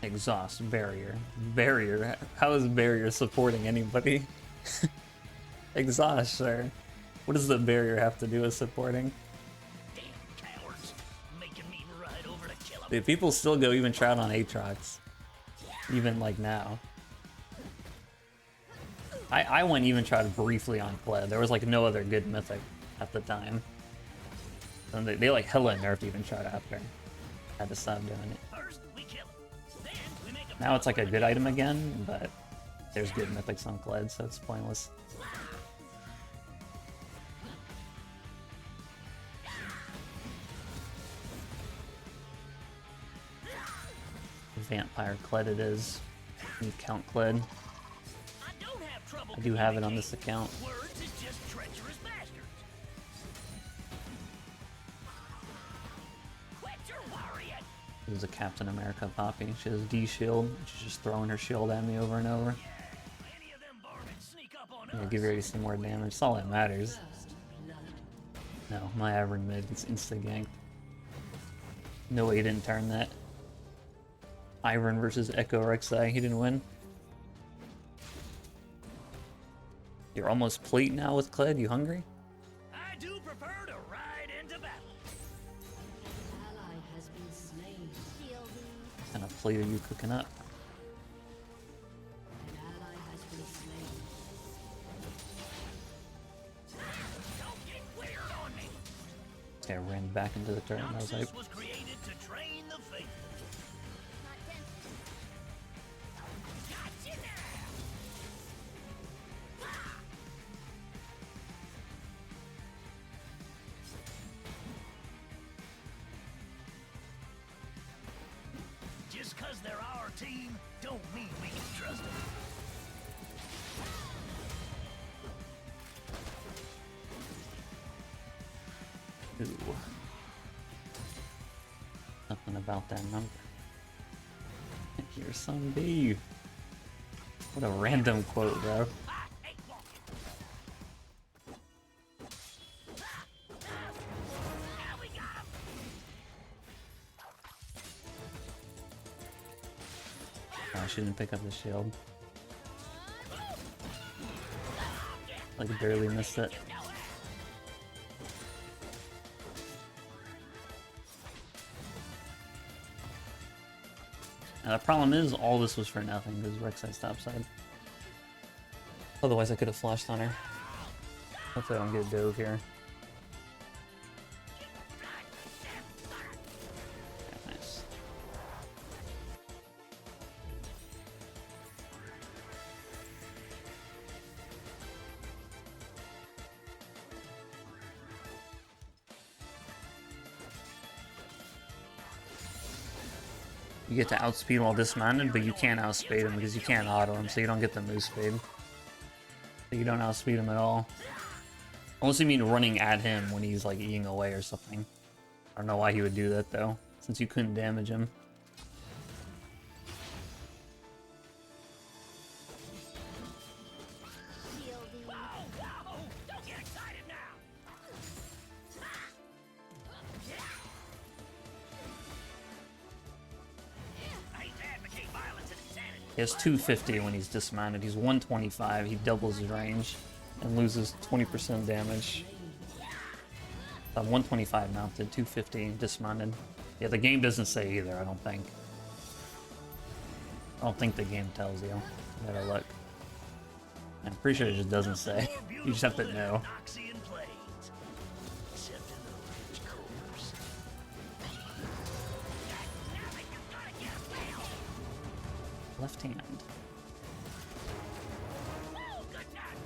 Exhaust, barrier. Barrier? How is barrier supporting anybody? Exhaust, sir. What does the barrier have to do with supporting? Damn cowards, making me ride over to kill 'em. Dude, people still go even try out on Aatrox. Even like now. I went even tried briefly on Kled. There was like no other good mythic at the time. And they like hella nerfed even tried after. Had to stop doing it. First, we kill 'em. Then we make 'em Now it's like a good item again, but there's good mythics on Kled, so it's pointless. Vampire Kled it is. You count Kled. I don't have trouble. I do have it on this account. Words is just treacherous bastards. Quit your worrying. It was a Captain America Poppy. She has D shield. She's just throwing her shield at me over and over. Any of them varmints sneak up on Yeah, us. give ready some more damage. That's all that matters. No, my average mid gets insta ganked. No way he didn't turn that. Iron versus Echo Rek'Sai, he didn't win. You're almost plate now with Kled, you hungry? I do prefer to ride into battle. Ally has been slain. What kind of plate are you cooking up? An ally has been slain. Don't get weird on me. This guy ran back into the turret and I was like, This was created to train the faithful. Gotcha now. Just cause they're our team, don't mean we can trust them. ooh. Nothing about that number. Here's some beef. What a random quote, bro. I ain't walking. Now we got him. Oh, I shouldn't pick up the shield. Like barely missed it. And the problem is, all this was for nothing because Rek'Sai's topside. Otherwise, I could have flashed on her. Hopefully, I don't get dove here. Yeah, nice. You get to outspeed while dismounted, but you can't outspeed him because you can't auto him, so you don't get the moose speed. So you don't outspeed him at all. Unless you mean running at him when he's like eating away or something. I don't know why he would do that though, since you couldn't damage him. Whoa, whoa! Don't get excited now. I hate to advocate violence and insanity. He has 250 when he's dismounted. He's 125. He doubles his range and loses 20% damage. 125 mounted, 250 dismounted. Yeah, the game doesn't say either, I don't think. I don't think the game tells you. Better look. I'm pretty sure it just doesn't say. You just have to know. Noxian Plains. Except in the rich course. Left hand. Oh, good night.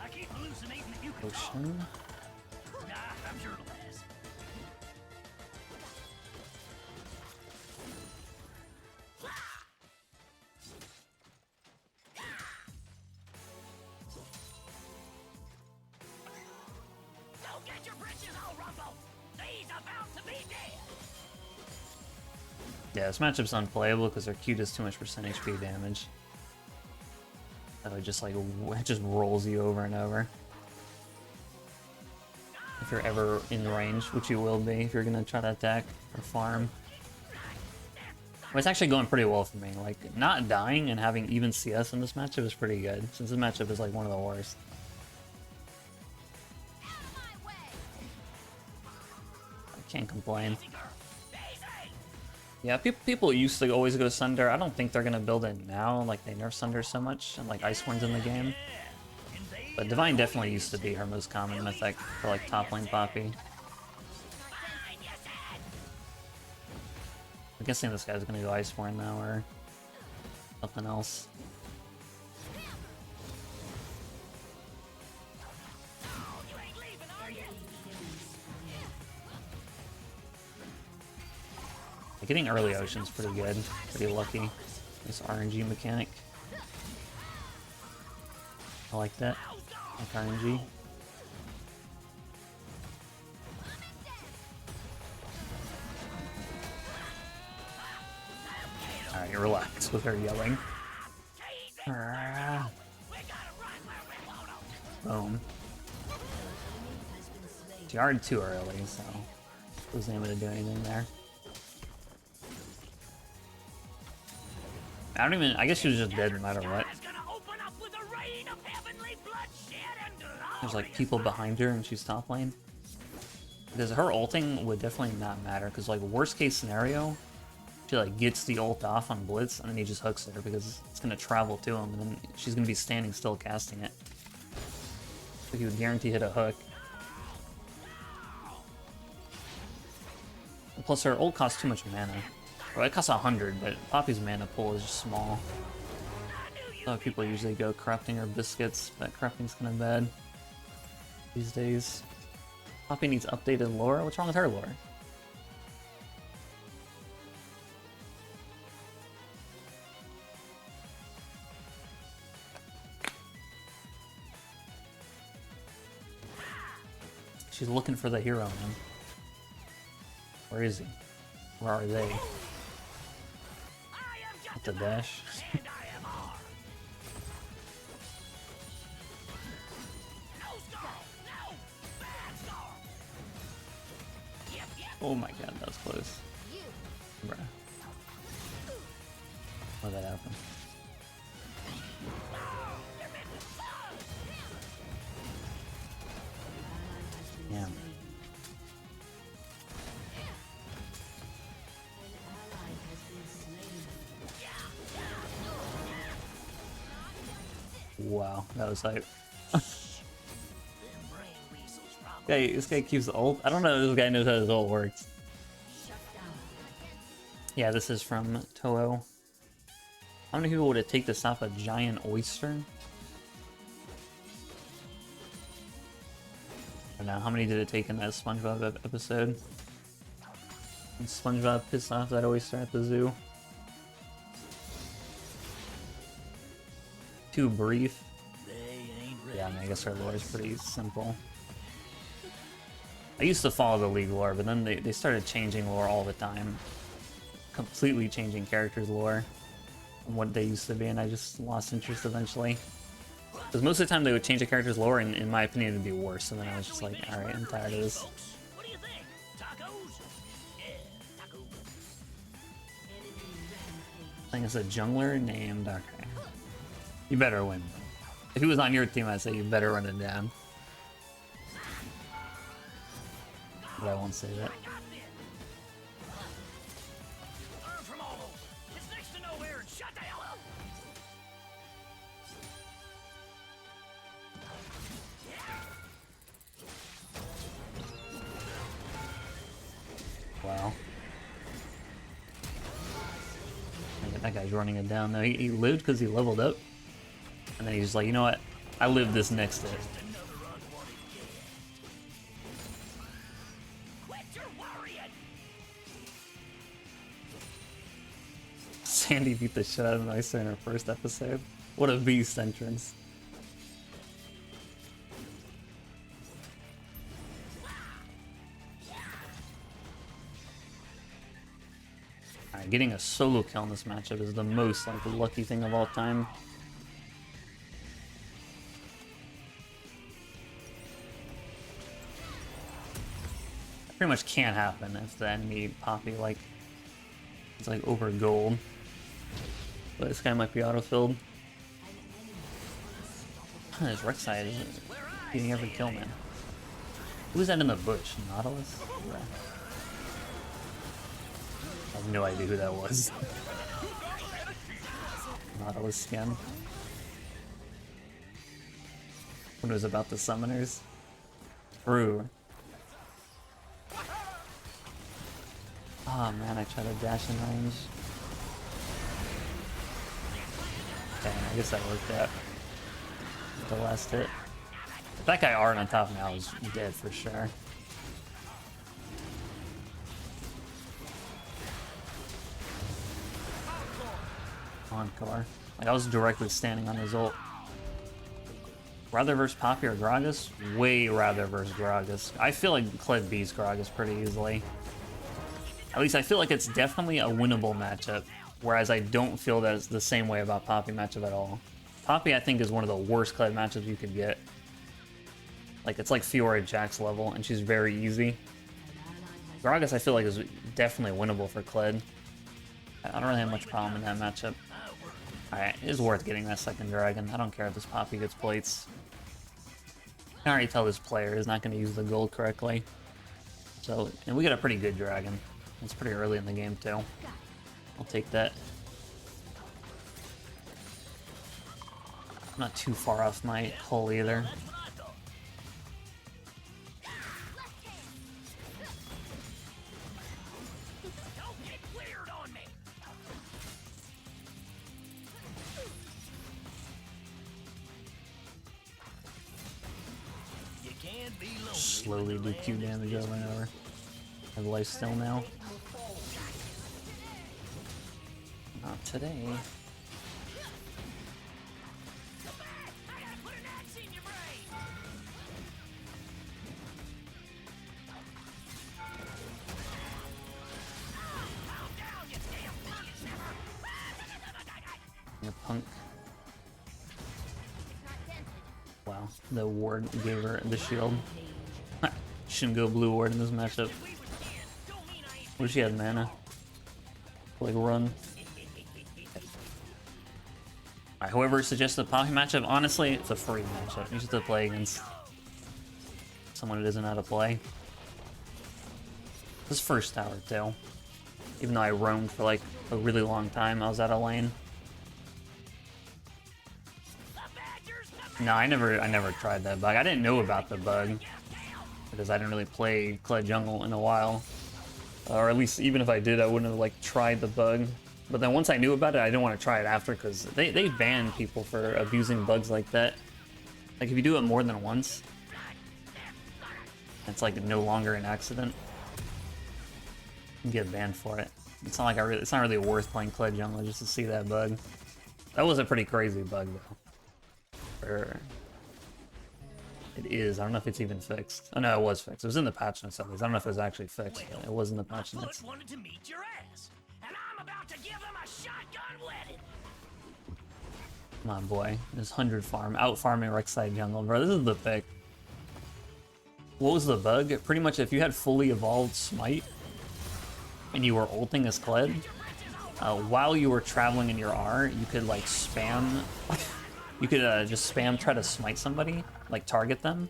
I keep hallucinating that you can talk. Potion. Nah, I'm sure it'll pass. Don't get your britches all rumpled. These about to be dead. Yeah, this matchup's unplayable because their Q does too much percent HP damage. So it just like, it just rolls you over and over. if you're ever in range, which you will be if you're gonna try to attack or farm. But it's actually going pretty well for me. Like, not dying and having even CS in this matchup is pretty good, since this matchup is like one of the worst. I can't complain. Yeah, people used to always go Sunder. I don't think they're gonna build it now. Like, they nerf Sunder so much, and like Iceborne's in the game. But Divine definitely used to be her most common mythic for like top lane Poppy. I'm guessing this guy's gonna go Iceborne now or something else. Getting early Ocean's pretty good, pretty lucky. This RNG mechanic. I like that. Like RNG. Alright, relax with her yelling. Boom. She already too early, so wasn't able to do anything there. I don't even. I guess she was just dead no matter what. There's like people behind her and she's top lane. Because her ulting would definitely not matter. Because like worst case scenario, she like gets the ult off on Blitz and then he just hooks her because it's gonna travel to him and then she's gonna be standing still casting it. So he would guarantee hit a hook. And plus her ult costs too much mana. Well, it costs 100, but Poppy's mana pool is just small. A lot of people usually go corrupting or biscuits, but corrupting's kind of bad these days. Poppy needs updated lore. What's wrong with her lore? She's looking for the hero, man. Where is he? Where are they? At the dash. Oh my god, that was close. Bruh. How'd that happen? Damn. Wow, that was hype. Yeah, this guy keeps ult. I don't know if this guy knows how his ult works. Yeah, this is from Toho. How many people would it take to stop a giant oyster? I don't know, how many did it take in that SpongeBob episode? And SpongeBob pissed off that oyster at the zoo. Too brief. Yeah, I mean, I guess our lore is pretty simple. I used to follow the League lore, but then they started changing lore all the time. Completely changing characters' lore from what they used to be, and I just lost interest eventually. Because most of the time they would change a character's lore, and in my opinion it'd be worse, and then I was just like, alright, I'm tired of this. I think it's a jungler named... Okay. You better win. If he was on your team, I'd say you better run it down. But I won't say that. Wow. That guy's running it down though. He lived because he leveled up. And then he's just like, you know what? I live this next hit. Sandy beat the shit out of Nysa in her first episode. What a beast entrance. Alright, getting a solo kill in this matchup is the most like lucky thing of all time. Pretty much can't happen if the enemy Poppy, like, it's like over gold. But this guy might be autofilled. This Rek'Sai is getting every kill, man. Who's that in the bush? Nautilus? Yeah. I have no idea who that was. Nautilus skin. When it was about the summoners. True. Oh man, I tried to dash in range. Dang, I guess that worked out. The last hit. If that guy Art on top now is dead for sure. Encore. Like I was directly standing on his ult. Rather versus Poppy or Gragas? Way rather versus Gragas. I feel like Kled beats Gragas pretty easily. At least I feel like it's definitely a winnable matchup, whereas I don't feel that it's the same way about Poppy matchup at all. Poppy, I think, is one of the worst Kled matchups you could get. Like, it's like Fiora Jax level, and she's very easy. Gragas, I feel like, is definitely winnable for Kled. I don't really have much problem in that matchup. Alright, it is worth getting that second dragon. I don't care if this Poppy gets plates. I can already tell this player is not going to use the gold correctly. So, and we got a pretty good dragon. It's pretty early in the game, too. I'll take that. I'm not too far off my hull either. Slowly do Q damage over and over. I have life still now. Not today. Your punk. Wow, the ward gave her the shield. Shouldn't go blue ward in this matchup. What if she had mana? Like run. Alright, whoever suggests the Poppy matchup, honestly, it's a free matchup. You just have to play against someone who doesn't know how to play. This first tower too. Even though I roamed for like a really long time, I was out of lane. No, I never tried that bug. I didn't know about the bug because I didn't really play Kled jungle in a while. Or at least, even if I did, I wouldn't have like tried the bug. But then once I knew about it, I didn't want to try it after because they ban people for abusing bugs like that. Like if you do it more than once, it's like no longer an accident. You get banned for it. It's not like it's not really worth playing Kled jungle just to see that bug. That was a pretty crazy bug though. It is. I don't know if it's even fixed. Oh no, it was fixed. It was in the patch notes at least. I don't know if it was actually fixed. But it was in the patch notes. Wanted to meet your ass, and I'm about to give them a shotgun wedding. Come on, boy. This 100 farm. Out farming Rek'Sai jungle, bro. This is the pick. What was the bug? Pretty much if you had fully evolved Smite and you were ulting as Kled, while you were traveling in your R, you could like spam. You could just spam try to smite somebody, like target them,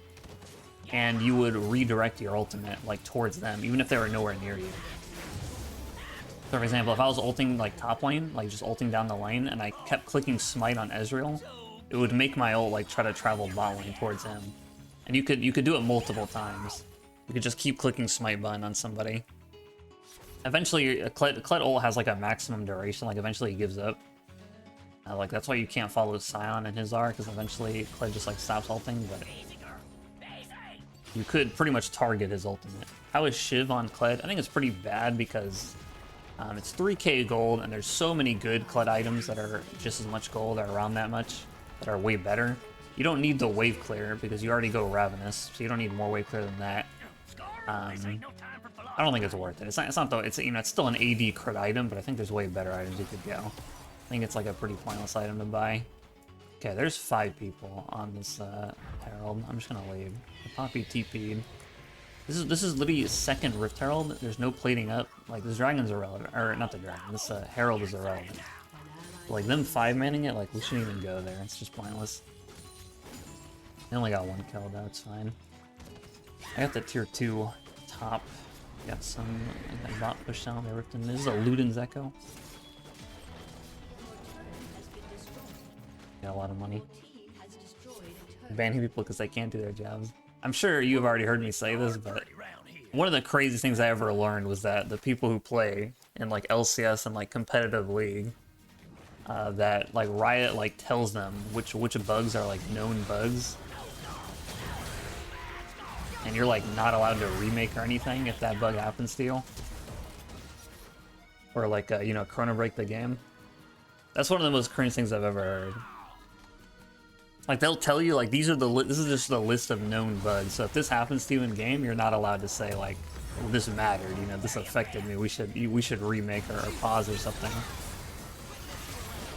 and you would redirect your ultimate like towards them, even if they were nowhere near you. So for example, if I was ulting like top lane, like just ulting down the lane, and I kept clicking smite on Ezreal, it would make my ult like try to travel bot lane towards him. And you could do it multiple times. You could just keep clicking smite button on somebody. Eventually, Kled ult has like a maximum duration, like eventually he gives up. Like that's why you can't follow Sion and his R, because eventually Kled just like stops ulting, but you could pretty much target his ultimate. How is Shiv on Kled? I think it's pretty bad because it's 3k gold and there's so many good Kled items that are just as much gold or around that much that are way better. You don't need the wave clear because you already go Ravenous, so you don't need more wave clear than that. I don't think it's worth it. It's not though. It's, you know, it's still an AD crit item, but I think there's way better items you could go. I think it's like a pretty pointless item to buy. Okay, there's 5 people on this Herald. I'm just gonna leave. The Poppy TP'd. This is literally a second Rift Herald. There's no plating up. Like this dragon's irrelevant, or not the dragon. This Herald is irrelevant. Like them 5-manning it, like we shouldn't even go there. It's just pointless. They only got 1 kill, that's fine. I got the tier 2 top. Got some that bot push down. They ripped in. This is a Luden's Echo. Got a lot of money. Banning people because they can't do their jobs. I'm sure you've already heard me say this, but one of the craziest things I ever learned was that the people who play in like LCS and like competitive league, that like Riot like tells them which bugs are like known bugs, and you're like not allowed to remake or anything if that bug happens to you, or like you know, chrono break the game. That's one of the most cringe things I've ever heard. Like they'll tell you like these are this is just the list of known bugs. So if this happens to you in game, you're not allowed to say like, well, this mattered, you know, this affected me. We should remake or pause or something.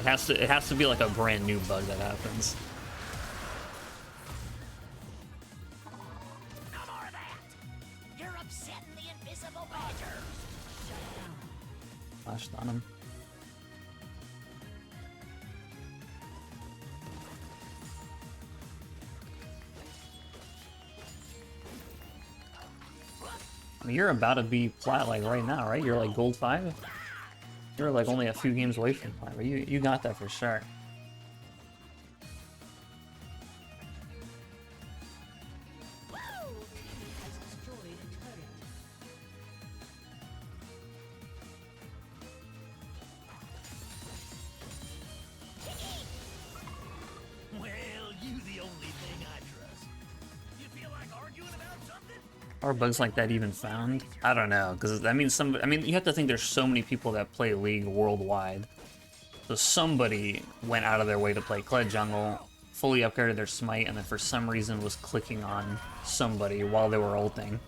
It has to be like a brand new bug that happens. No more of that. You're upsetting the invisible badger. Flashed on him. I mean, you're about to be plat like right now, right? You're like gold 5. You're like only a few games away from plat, but you got that for sure. Well, you the only thing I trust. You feel like arguing about something? Are bugs like that even found? I don't know, because I mean, you have to think there's so many people that play League worldwide. So somebody went out of their way to play Kled jungle, fully upgraded their smite, and then for some reason was clicking on somebody while they were ulting.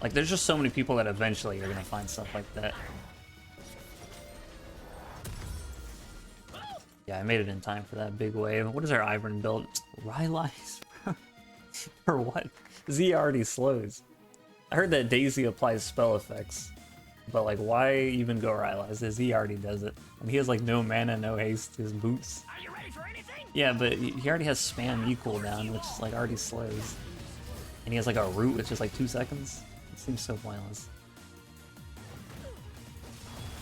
Like, there's just so many people that eventually you're gonna find stuff like that. Yeah, I made it in time for that big wave. What is our Ivern build? Rylai's? For what? Z already slows. I heard that Daisy applies spell effects, but like, why even go Rylai's? Z already does it, and he has like no mana, no haste. His boots. Are you ready for anything? Yeah, but he already has spam E cooldown, which is like already slows, and he has like a root, which is like 2 seconds. It seems so pointless.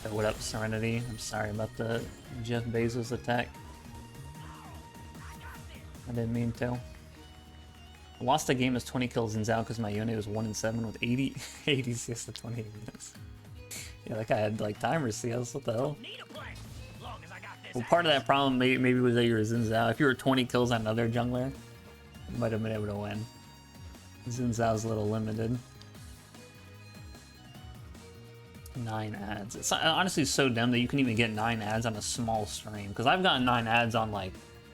So what up, Serenity? I'm sorry about the Jeff Bezos attack. I didn't mean to. I lost a game as 20 kills in Zao because my unit was 1-7 with 80 CS to 28 minutes. Yeah, that guy had like timer CS, what the hell? Need a plan. Long as I got this. Well, part of that problem maybe was that you were Xin Zhao. If you were 20 kills on another jungler, you might have been able to win. Xin Zhao's a little limited. 9 ads. It's honestly so dumb that you can even get 9 ads on a small stream. Because I've gotten 9 ads on like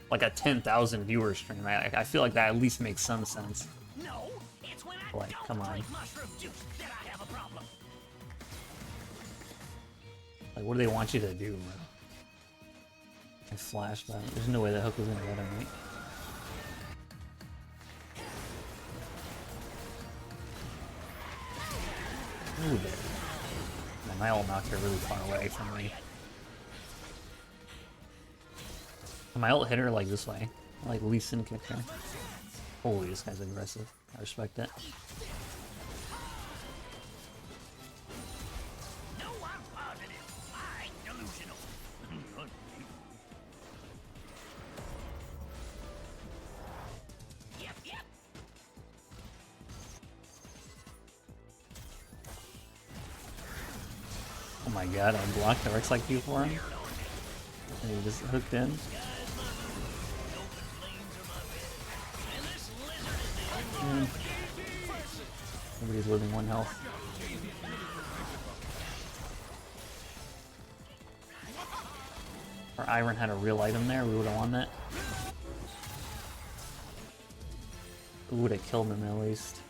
a 10,000 viewer stream. I feel like that at least makes some sense. No, it's when I Like, don't come on. drink mushroom juice that I have a problem. Like, what do they want you to do, bro? I flashed that. There's no way the hook was gonna let him, right? Ooh, there. Man, my ult knocked her really far away from me. My ult hit her like this way. Like Lee Sin kicked her. Holy, this guy's aggressive. I respect it. No, I'm positive. I ain't delusional. Yep, yep. Oh my god, I blocked the Rex like you for him. And he just hooked in. Everybody's losing 1 health. Our Iron had a real item there, we would have won that. We would have killed him at least.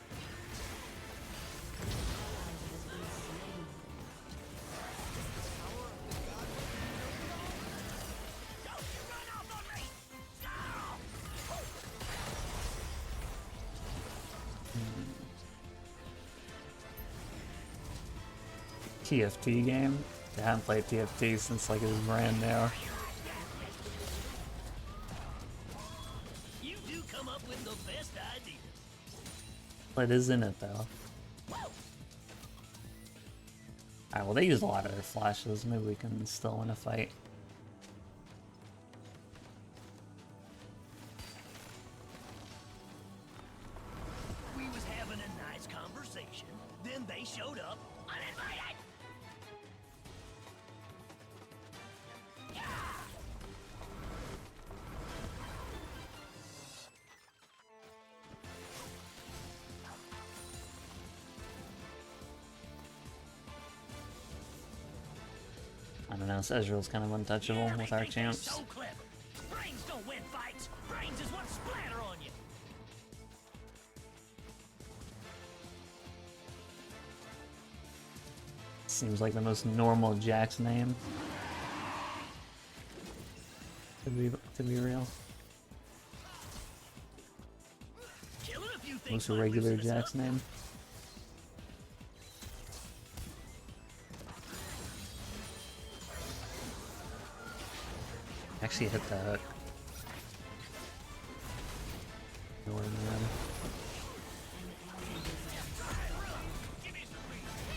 TFT game. I haven't played TFT since like it was brand new. You do come up with the best ideas. Kled is in it though. Alright, well they use a lot of their flashes. Maybe we can still win a fight. We was having a nice conversation, then they showed up uninvited. I don't know, Ezreal's kind of untouchable with our champs. So clever. Brains don't win fights. Brains is what splatter on you. Seems like the most normal Jack's name. To be real. Killing a few things Most might regular loosen us Jack's up. name. Actually hit the hook. Ignore him, man.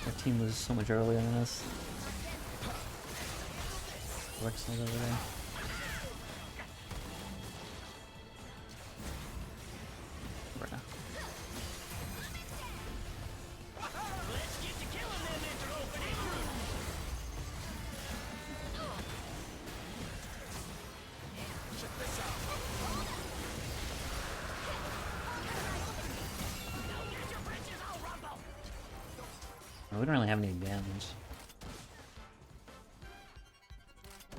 Our team was so much earlier than us. Rex is over there. Bruh. Let's get to killing them if they're opening. Don't get your britches all rumbled. We don't really have any damage.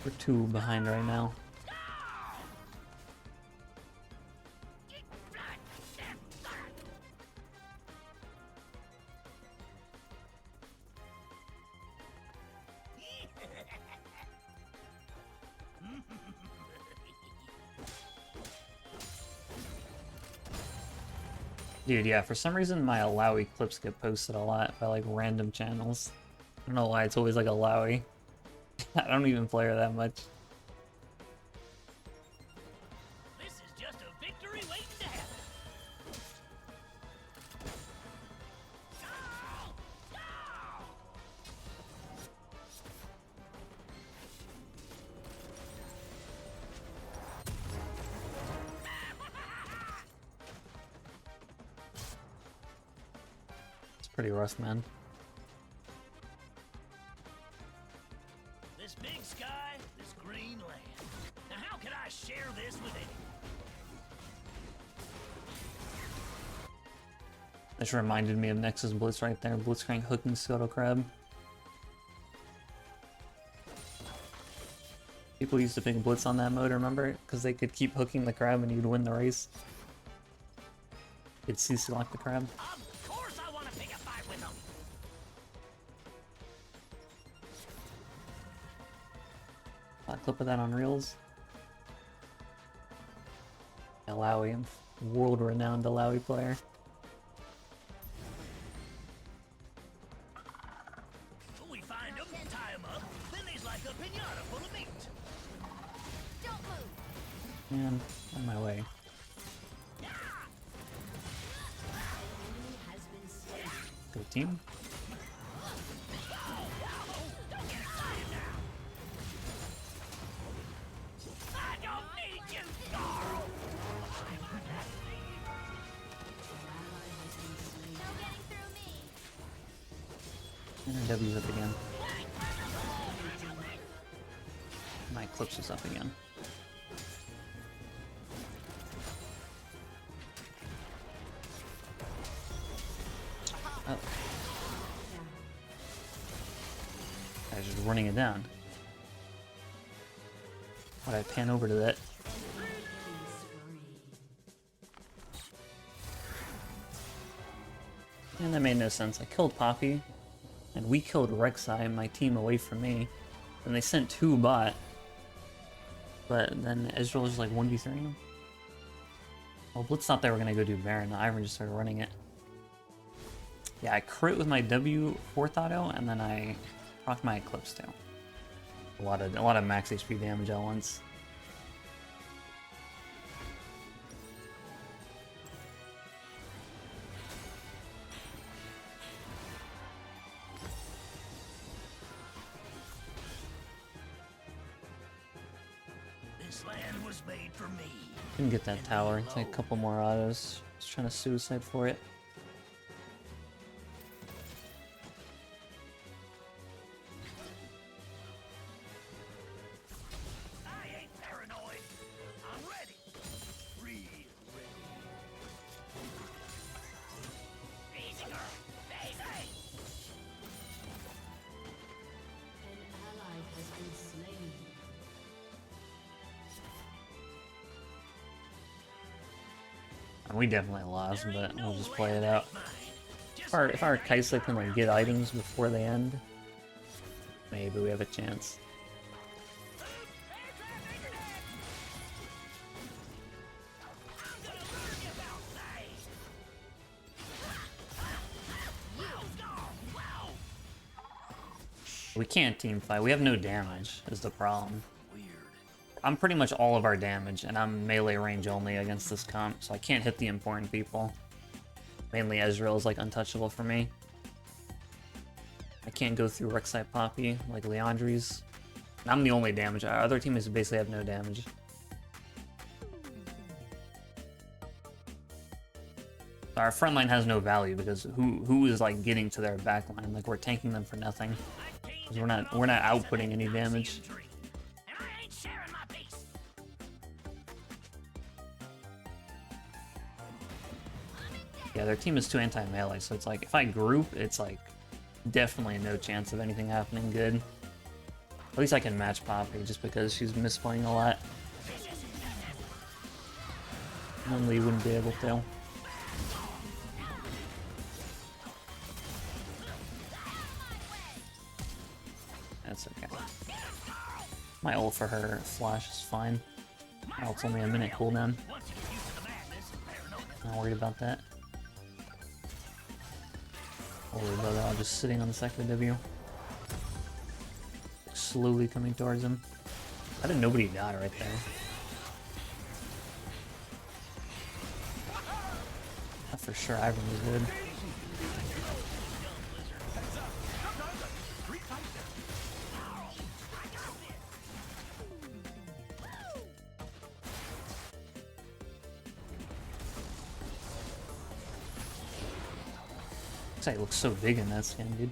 We're 2 behind right now. Dude, yeah, for some reason my Alawi clips get posted a lot by like random channels. I don't know why, it's always like Alawi. I don't even play her that much. This is just a victory waiting to happen. Go! Go! It's pretty rough, man. This big sky, this green land. Now how can I share this with anyone? This reminded me of Nexus Blitz right there. Blitzcrank hooking Scuttle Crab. People used to pick Blitz on that mode, remember? Because they could keep hooking the crab and you'd win the race. You'd CC lock the crab. Of course I want to pick a fight with them. A clip of that on Reels. Alawi, world-renowned Alawi player. We find them, tie them up, then there's like a pinata full of meat. Don't move. Man, on my way. Has been slain. Good team. Don't get excited now. I don't need you, Carl. No getting through me. And our W's up again. My clips is up again. Oh. Guy's just running it down. Why'd I pan over to that? And that made no sense. I killed Poppy, and we killed Rek'Sai, my team, away from me. And they sent 2 bot. But then Ezreal was just like 1v3 him. Well, Blitz thought they were gonna go do Baron. Ivan just started running it. Yeah, I crit with my W 4th auto, and then I Proc my Eclipse too. A lot of max HP damage at once. This land was made for me. Couldn't get that tower. Take a couple more autos. Just trying to suicide for it. I ain't paranoid. I'm ready. Real ready. Easy, girl. Easy. An ally has been slain. And we definitely lost, but we'll just play it out. If our Kaisa can like get items before they end, maybe we have a chance. We can't team fight. We have no damage, is the problem. I'm pretty much all of our damage, and I'm melee range only against this comp, so I can't hit the important people. Mainly Ezreal is like untouchable for me. I can't go through Rek'Sai Poppy like Leandri's. And I'm the only damage. Our other teammates basically have no damage. Our front line has no value because who is like getting to their back line? Like we're tanking them for nothing. 'Cause we're not outputting any damage. And I ain't sharing my piece. Yeah, their team is too anti-melee, so it's like if I group, it's like definitely no chance of anything happening good. At least I can match Poppy just because she's misplaying a lot. Only wouldn't be able to. That's okay. My ult for her flash is fine. My ult's only a minute cooldown. Not worried about that. Worried about that. I'm just sitting on the second W. Slowly coming towards him. How did nobody die right there? Not for sure Ivan was good. This guy looks so big in that skin, dude.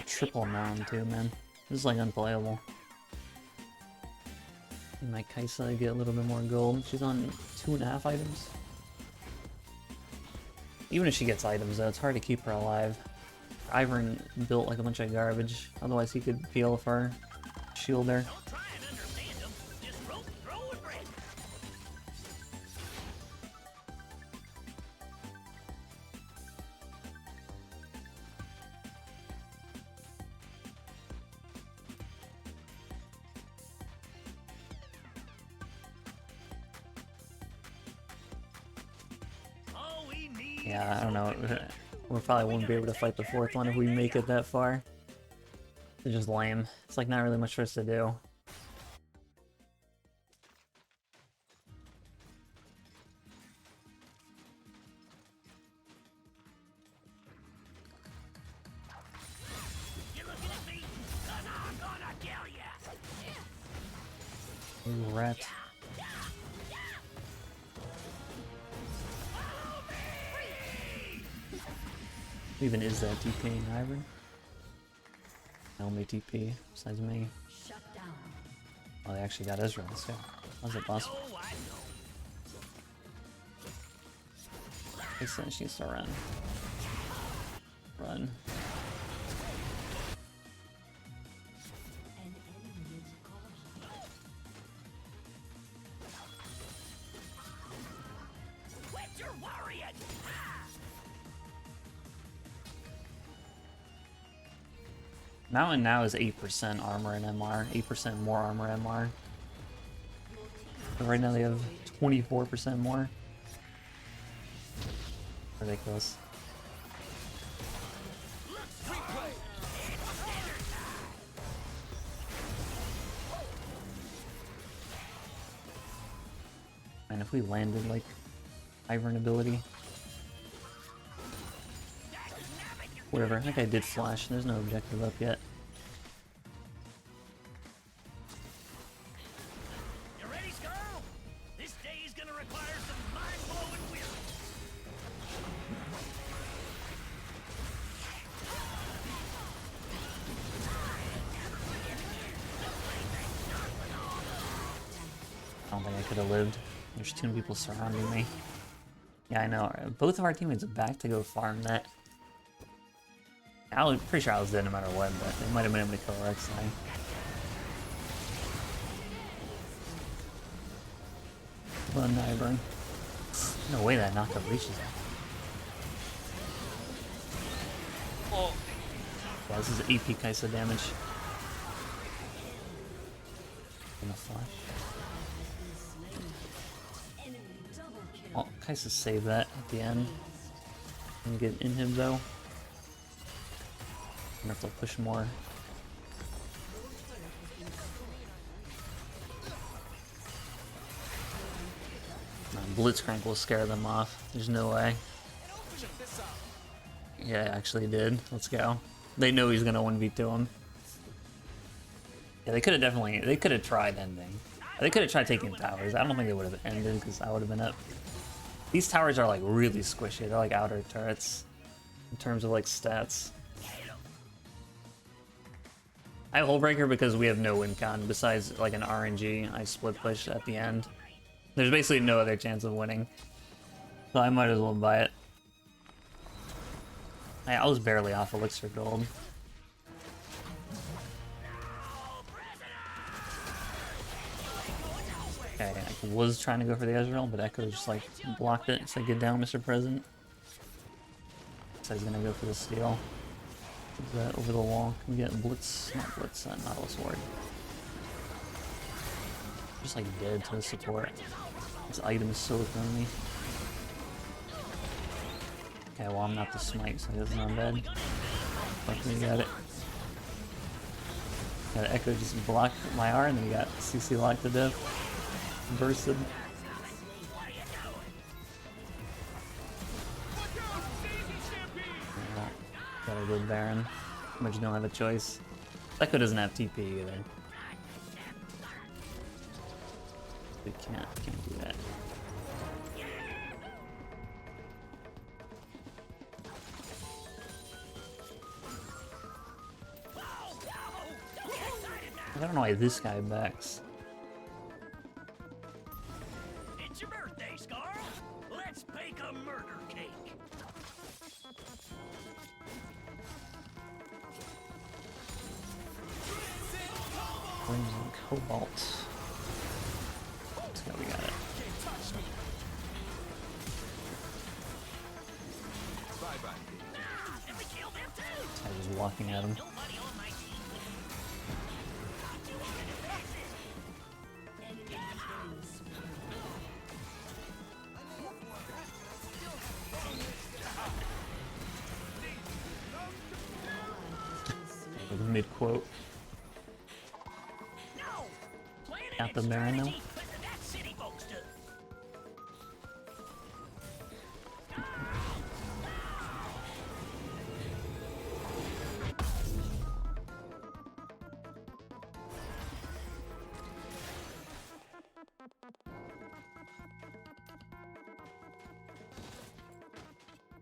Triple mound too, man. This is like unplayable. And my Kaisa get a little bit more gold. She's on 2.5 items. Even if she gets items though, it's hard to keep her alive. Ivern built like a bunch of garbage. Otherwise he could peel if our shield her. Yeah, I don't know. We probably won't be able to fight the fourth one if we make it that far. It's just lame. It's like not really much for us to do. Ooh, rat. Who even is that TPing Ivern? Only TP besides me. Shut down. Oh, they actually got Ezra. So how's it possible? He said she needs to run. Run. An enemy is caught. Quit your worrying! Mountain now is 8% armor and MR, 8% more armor MR. But right now they have 24% more. Ridiculous. And if we landed like Ivern ability. Whatever, I think I did flash. There's no objective up yet. You ready, Scarl? This day is gonna require some mind-blowing will. I don't think I could have lived. There's too many people surrounding me. Yeah, I know. Both of our teammates are back to go farm that. I was pretty sure I was dead no matter what, but they might have been able to kill Rex now. Well, Ivern. No way that knockup reaches him. Oh. Yeah, this is AP Kaisa damage. Gonna flash. Oh, Kaisa saved that at the end. Gonna get in him though. I'm gonna have to push more. Blitzcrank will scare them off. There's no way. Yeah, it actually did. Let's go. They know he's gonna 1v2 him. Yeah, they could have definitely. They could have tried ending. They could have tried taking towers. I don't think they would have ended because I would have been up. These towers are like really squishy. They're like outer turrets in terms of like stats. I have Hullbreaker because we have no win con besides like an RNG. I split push at the end. There's basically no other chance of winning, so I might as well buy it. I was barely off Elixir Gold. Okay, I was trying to go for the Ezreal, but Echo just like blocked it. Said, "Get down, Mr. President." So he's gonna go for the steal. Is that over the wall? Can we get Blitz? Not Blitz, Nautilus Ward. Just like dead to the support. This item is so friendly. Okay, well I'm not the smite, so he doesn't undead. Luckily we got it. Got Echo just blocked my R, and then we got CC locked to death. Bursted. Got a good Baron, but you don't have a choice. Echo doesn't have TP either. We can't do that. I don't know why this guy backs. It's your birthday, Scarl. Let's bake a murder cake. Crimson Cobalt. Let's go, we got it. And we killed him too. I was walking at him. Nobody on my team. Mid quote. No. Got them there, I know. That city folks do.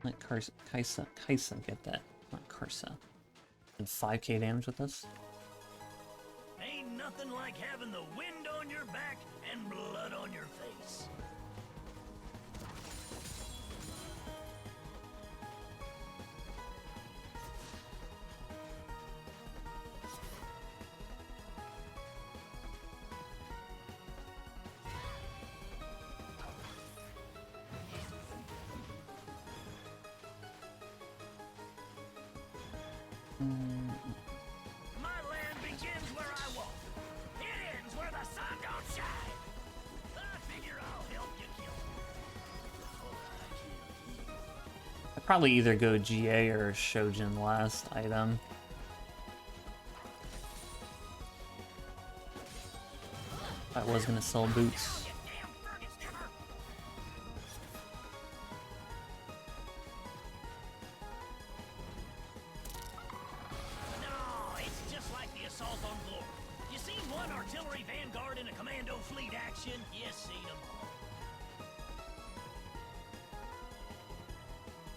Let Kaisa get that. Not Karsa. And 5k damage with us. Ain't nothing like having the wind on your back and blood on your face. probably either go GA or Shojin last item. I was gonna sell boots. No, it's just like the assault on glory. You seen one artillery vanguard in a commando fleet action? You seen them all.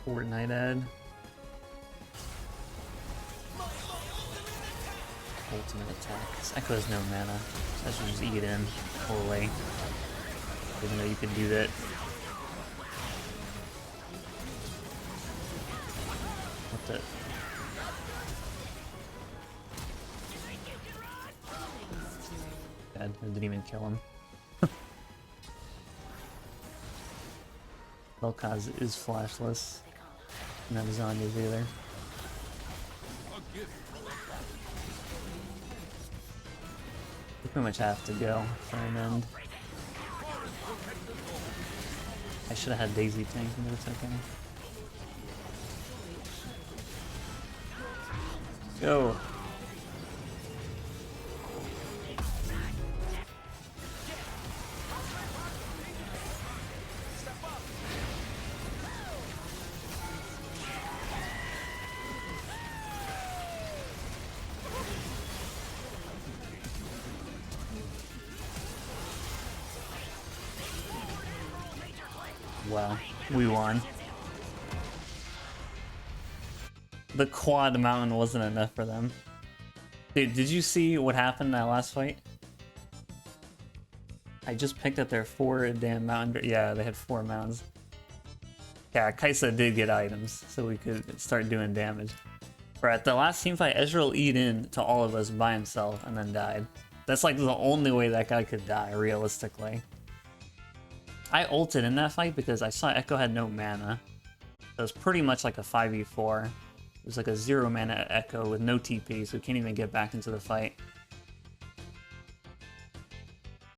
Fortnite ad. Ultimate attack. This Echo has no mana, so I should just eat it in. Pull away. Even though you could do that. What the? God, I didn't even kill him. Vel'Koz is flashless. None of Zanya's either. We pretty much have to go for an end. I should have had Daisy tank, but it's okay. Go! Wow, we won. The quad mountain wasn't enough for them. Dude, did you see what happened in that last fight? I just picked up their 4 damn mountain. Yeah, they had 4 mountains. Yeah, Kaisa did get items, so we could start doing damage. But at the last team fight, Ezreal eat in to all of us by himself and then died. That's like the only way that guy could die, realistically. I ulted in that fight because I saw Echo had no mana. So it was pretty much like a 5v4. It was like a 0 mana Echo with no TP, so he can't even get back into the fight.